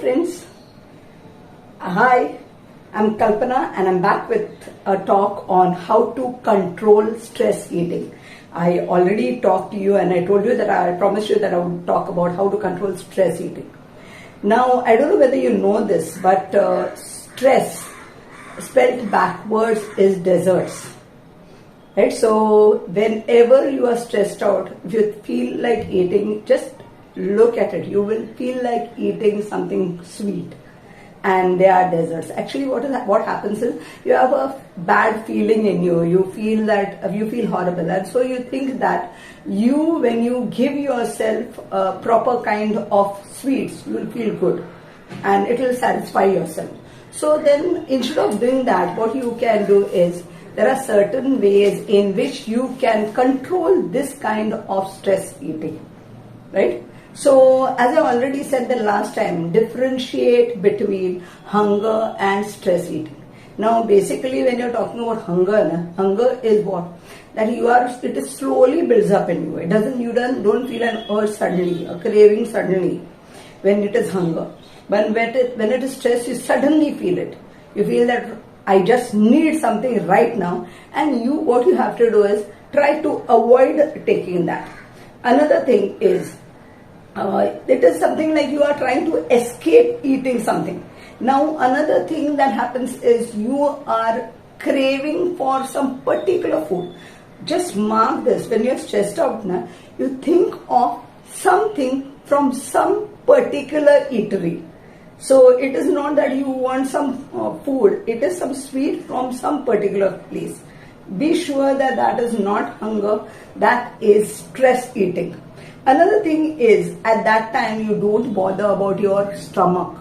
friends. Hi, I'm Kalpana and I'm back with a talk on how to control stress eating. I already talked to you and I told you that I promised you that I would talk about how to control stress eating. Now, I don't know whether you know this, but stress spelled backwards is desserts. Right? So, whenever you are stressed out, if you feel like eating, just look at it. You will feel like eating something sweet, and they are desserts. Actually, what happens is you have a bad feeling in you. You feel horrible, and so you think that when you give yourself a proper kind of sweets, you will feel good, and it will satisfy yourself. So then, instead of doing that, what you can do is there are certain ways in which you can control this kind of stress eating, right? So, as I already said the last time, differentiate between hunger and stress eating. Now, basically, when you're talking about hunger is what? That it is slowly builds up in you. You don't feel an urge suddenly, a craving suddenly when it is hunger. But when it is stress, you suddenly feel it. You feel that I just need something right now, and what you have to do is try to avoid taking that. Another thing is, it is something like you are trying to escape eating something. Now, another thing that happens is you are craving for some particular food. Just mark this. When you are stressed out, you think of something from some particular eatery. So, it is not that you want some food. It is some sweet from some particular place. Be sure that is not hunger. That is stress eating. Another thing is, at that time, you don't bother about your stomach.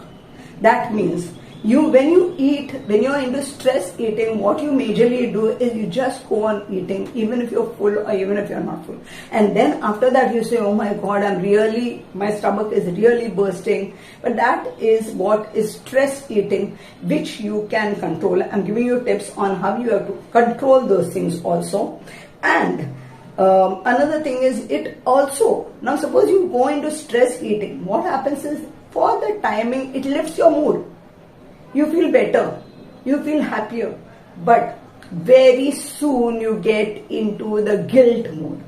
That means, when you're into stress eating, what you majorly do is you just go on eating, even if you're full or even if you're not full. And then after that, you say, oh my God, my stomach is really bursting. But that is what is stress eating, which you can control. I'm giving you tips on how you have to control those things also. And another thing is now suppose you go into stress eating, what happens is for the timing it lifts your mood. You feel better, you feel happier, but very soon you get into the guilt mode.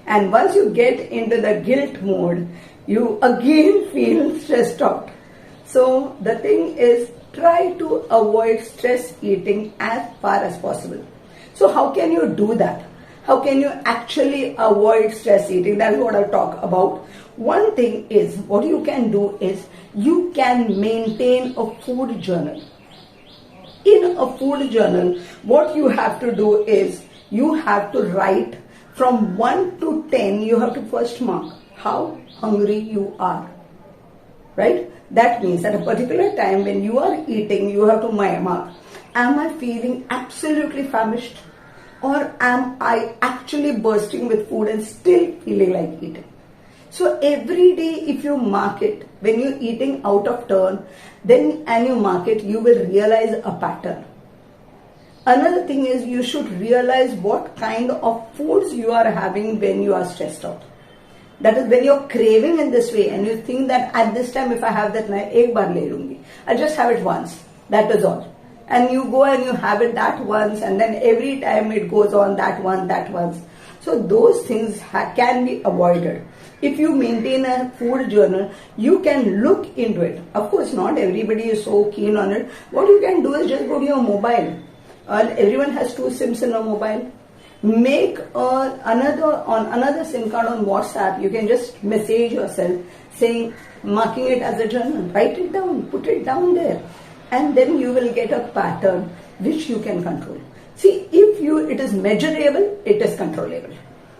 And once you get into the guilt mode, you again feel stressed out. So the thing is, try to avoid stress eating as far as possible. So how can you do that? How can you actually avoid stress eating? That is what I'll talk about. One thing is, what you can do is, you can maintain a food journal. In a food journal, what you have to do is, you have to write from 1 to 10, you have to first mark how hungry you are. Right? That means at a particular time when you are eating, you have to mark, am I feeling absolutely famished? Or am I actually bursting with food and still feeling like eating? So every day if you mark it, when you're eating out of turn, and you mark it, you will realize a pattern. Another thing is, you should realize what kind of foods you are having when you are stressed out. That is, when you're craving in this way and you think that at this time if I have that, ek baar le lungi. I'll just have it once. That is all. And you go and you have it that once, and then every time it goes on that once. So those things can be avoided. If you maintain a food journal, you can look into it. Of course, not everybody is so keen on it. What you can do is just go to your mobile. Everyone has 2 SIMs in a mobile. Make another SIM card on WhatsApp. You can just message yourself saying, marking it as a journal. Write it down, put it down there. And then you will get a pattern which you can control. See, if it is measurable, it is controllable.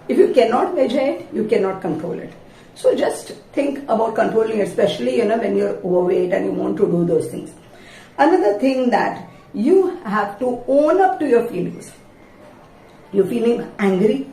If you cannot measure it, you cannot control it. So just think about controlling it, especially when you're overweight and you want to do those things. Another thing that you have to own up to your feelings. You're feeling angry,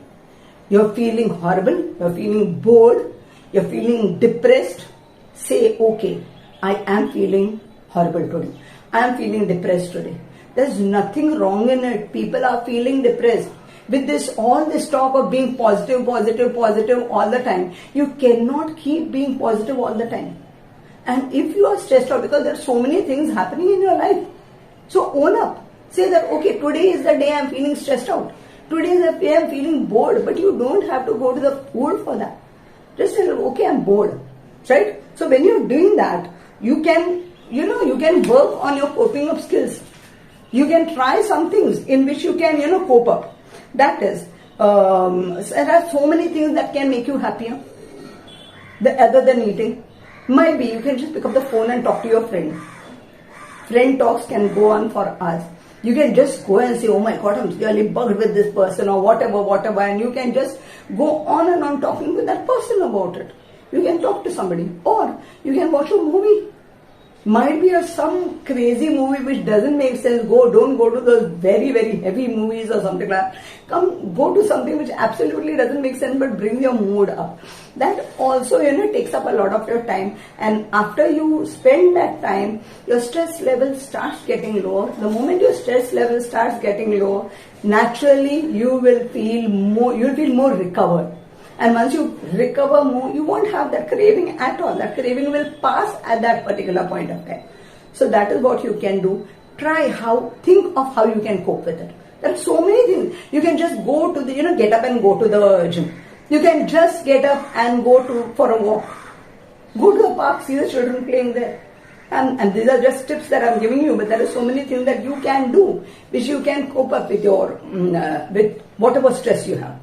you're feeling horrible, you're feeling bored, you're feeling depressed. Say, okay, I am feeling horrible today. I am feeling depressed today. There's nothing wrong in it. People are feeling depressed. With all this talk of being positive all the time, you cannot keep being positive all the time. And if you are stressed out, because there are so many things happening in your life, so own up. Say that, okay, today is the day I'm feeling stressed out. Today is the day I'm feeling bored, but you don't have to go to the pool for that. Just say, okay, I'm bored, right? So when you're doing that, you can work on your coping up skills. You can try some things in which you can, cope up. That is, there are so many things that can make you happier, other than eating. Might be you can just pick up the phone and talk to your friend. Friend talks can go on for hours. You can just go and say, oh my God, I'm really bugged with this person or whatever, and you can just go on and on talking with that person about it. You can talk to somebody, or you can watch a movie. Might be some crazy movie which doesn't make sense. Don't go to those very, very heavy movies or something like that. Go to something which absolutely doesn't make sense but brings your mood up. That also, takes up a lot of your time. And after you spend that time, your stress level starts getting lower. The moment your stress level starts getting lower, naturally you will feel more recovered. And once you recover more, you won't have that craving at all. That craving will pass at that particular point of time. So that is what you can do. Think of how you can cope with it. There are so many things. You can just go to get up and go to the gym. You can just get up and go for a walk. Go to the park, see the children playing there. And these are just tips that I'm giving you, but there are so many things that you can do, which you can cope up with with whatever stress you have.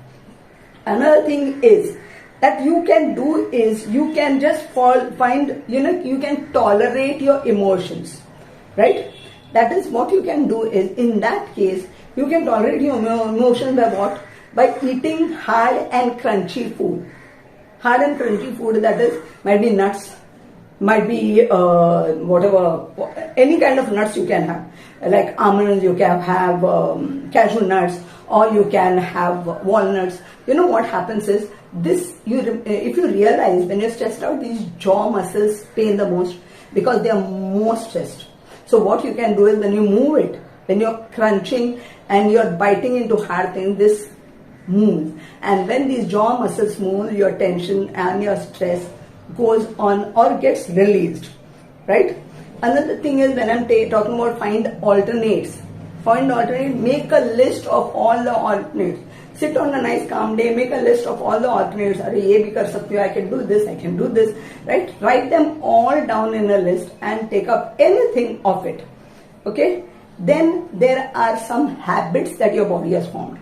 Another thing is that you can do is you can just you can tolerate your emotions, right? That is what you can do is, in that case, you can tolerate your emotions by what? By eating hard and crunchy food. Hard and crunchy food, that is, might be nuts, might be any kind of nuts you can have. Like almonds, you can have cashew nuts, or you can have walnuts. What happens is if you realize when you're stressed out, these jaw muscles pain the most because they are more stressed. So what you can do is, when you move it, when you're crunching and you're biting into hard things, this moves. And when these jaw muscles move, your tension and your stress goes on or gets released, right? Another thing is, when I'm talking about find alternates, make a list of all the alternates. Sit on a nice calm day, make a list of all the alternates. I can do this, I can do this, right? Write them all down in a list and take up anything of it, okay? Then there are some habits that your body has formed.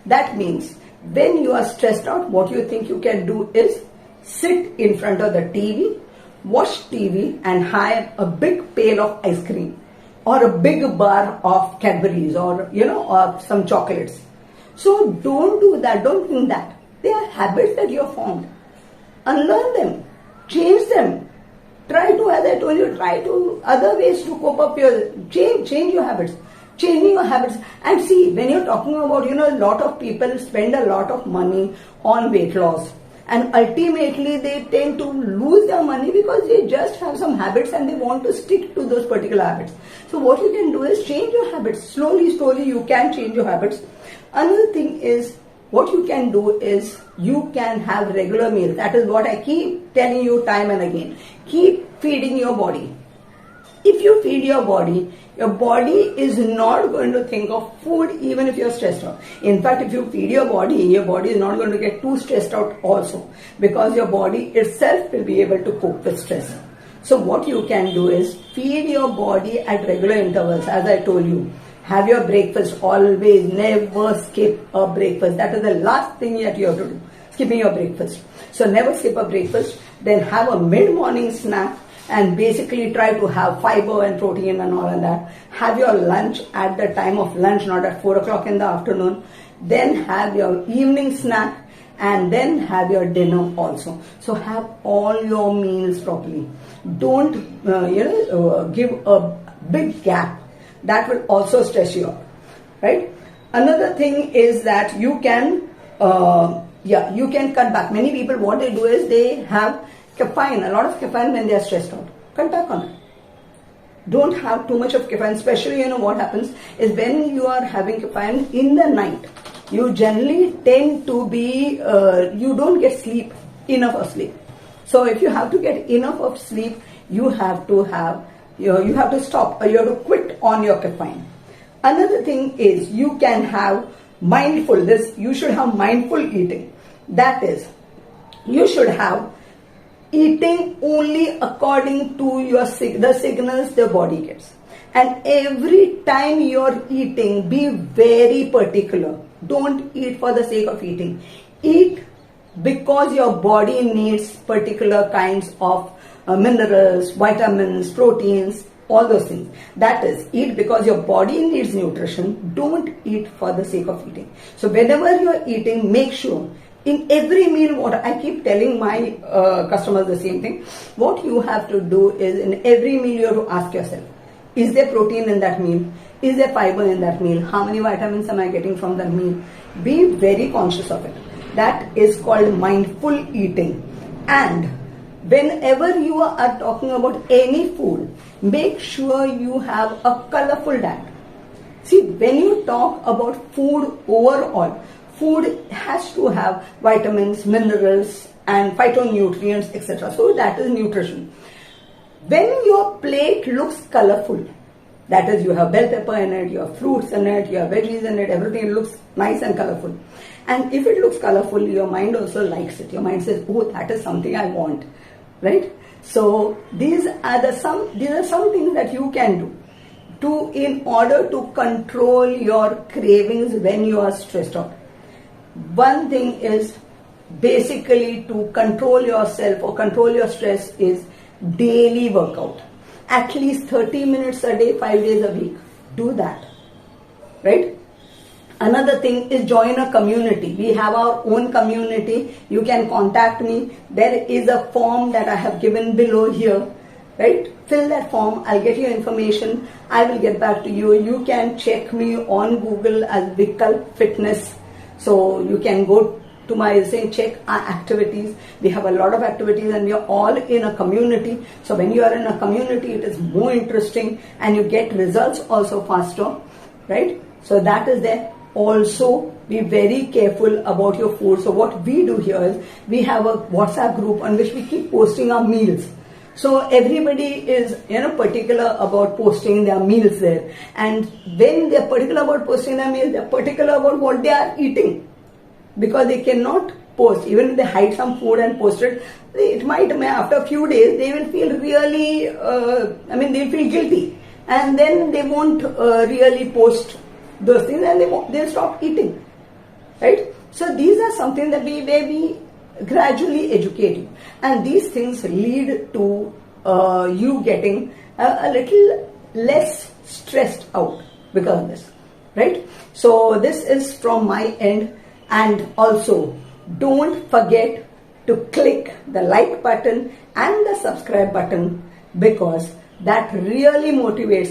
That means when you are stressed out, what you think you can do is sit in front of the TV, watch TV and have a big pail of ice cream or a big bar of Cadbury's or some chocolates. So don't do that, don't think that. They are habits that you have formed. Unlearn them, change them. Try to, as I told you, other ways to cope up change your habits. Changing your habits. And see, when you're talking about, a lot of people spend a lot of money on weight loss. And ultimately they tend to lose their money because they just have some habits and they want to stick to those particular habits. So what you can do is change your habits. Slowly you can change your habits. Another thing is, what you can do is you can have regular meals. That is what I keep telling you time and again. Keep feeding your body. If you feed your body is not going to think of food even if you're stressed out. In fact, if you feed your body is not going to get too stressed out also, because your body itself will be able to cope with stress. So what you can do is feed your body at regular intervals. As I told you, have your breakfast always, never skip a breakfast. That is the last thing that you have to do, skipping your breakfast. So never skip a breakfast. Then have a mid-morning snack and basically try to have fiber and protein and all of that. Have your lunch at the time of lunch, not at 4 o'clock in the afternoon. Then have your evening snack and then have your dinner also. So have all your meals properly. Don't give a big gap. That will also stress you out, right? Another thing is that you can cut back. Many people, what they do is they have caffeine, a lot of caffeine when they are stressed out. Cut back on it. Don't have too much of caffeine, especially what happens is when you are having caffeine in the night, you generally tend to be, you don't get enough of sleep. So if you have to get enough of sleep, you have to have, you have to stop, or you have to quit on your caffeine. Another thing is you can have mindfulness. You should have mindful eating. That is, you should have eating only according to the signals the body gets. And every time you're eating, be very particular. Don't eat for the sake of eating. Eat because your body needs particular kinds of minerals, vitamins, proteins, all those things. That is, eat because your body needs nutrition. Don't eat for the sake of eating. So whenever you're eating, make sure in every meal, what I keep telling my customers the same thing. What you have to do is, in every meal you have to ask yourself, is there protein in that meal? Is there fiber in that meal? How many vitamins am I getting from that meal? Be very conscious of it. That is called mindful eating. And whenever you are talking about any food, make sure you have a colorful diet. See, when you talk about food overall, food has to have vitamins, minerals, and phytonutrients, etc. So that is nutrition. When your plate looks colorful, that is, you have bell pepper in it, you have fruits in it, you have veggies in it, everything looks nice and colorful. And if it looks colorful, your mind also likes it. Your mind says, oh, that is something I want, right? So these are some things that you can do in order to control your cravings when you are stressed out. One thing is basically to control yourself or control your stress is daily workout. At least 30 minutes a day, 5 days a week. Do that, right? Another thing is join a community. We have our own community. You can contact me. There is a form that I have given below here, right? Fill that form. I'll get your information. I will get back to you. You can check me on Google as Vikalp Fitness. So you can go to my saying, check our activities. We have a lot of activities and we are all in a community. So when you are in a community, it is more interesting and you get results also faster, right? So that is there. Also, be very careful about your food. So what we do here is we have a WhatsApp group on which we keep posting our meals. So everybody is particular about posting their meals there. And when they are particular about posting their meals, they are particular about what they are eating. Because they cannot post. Even if they hide some food and post it, it might, after a few days, they will feel really, they'll feel guilty. And then they won't really post those things and they'll stop eating. Right? So these are something that we gradually educate you. And these things lead to you getting a little less stressed out because of this. Right? So this is from my end. And also, don't forget to click the like button and the subscribe button because that really motivates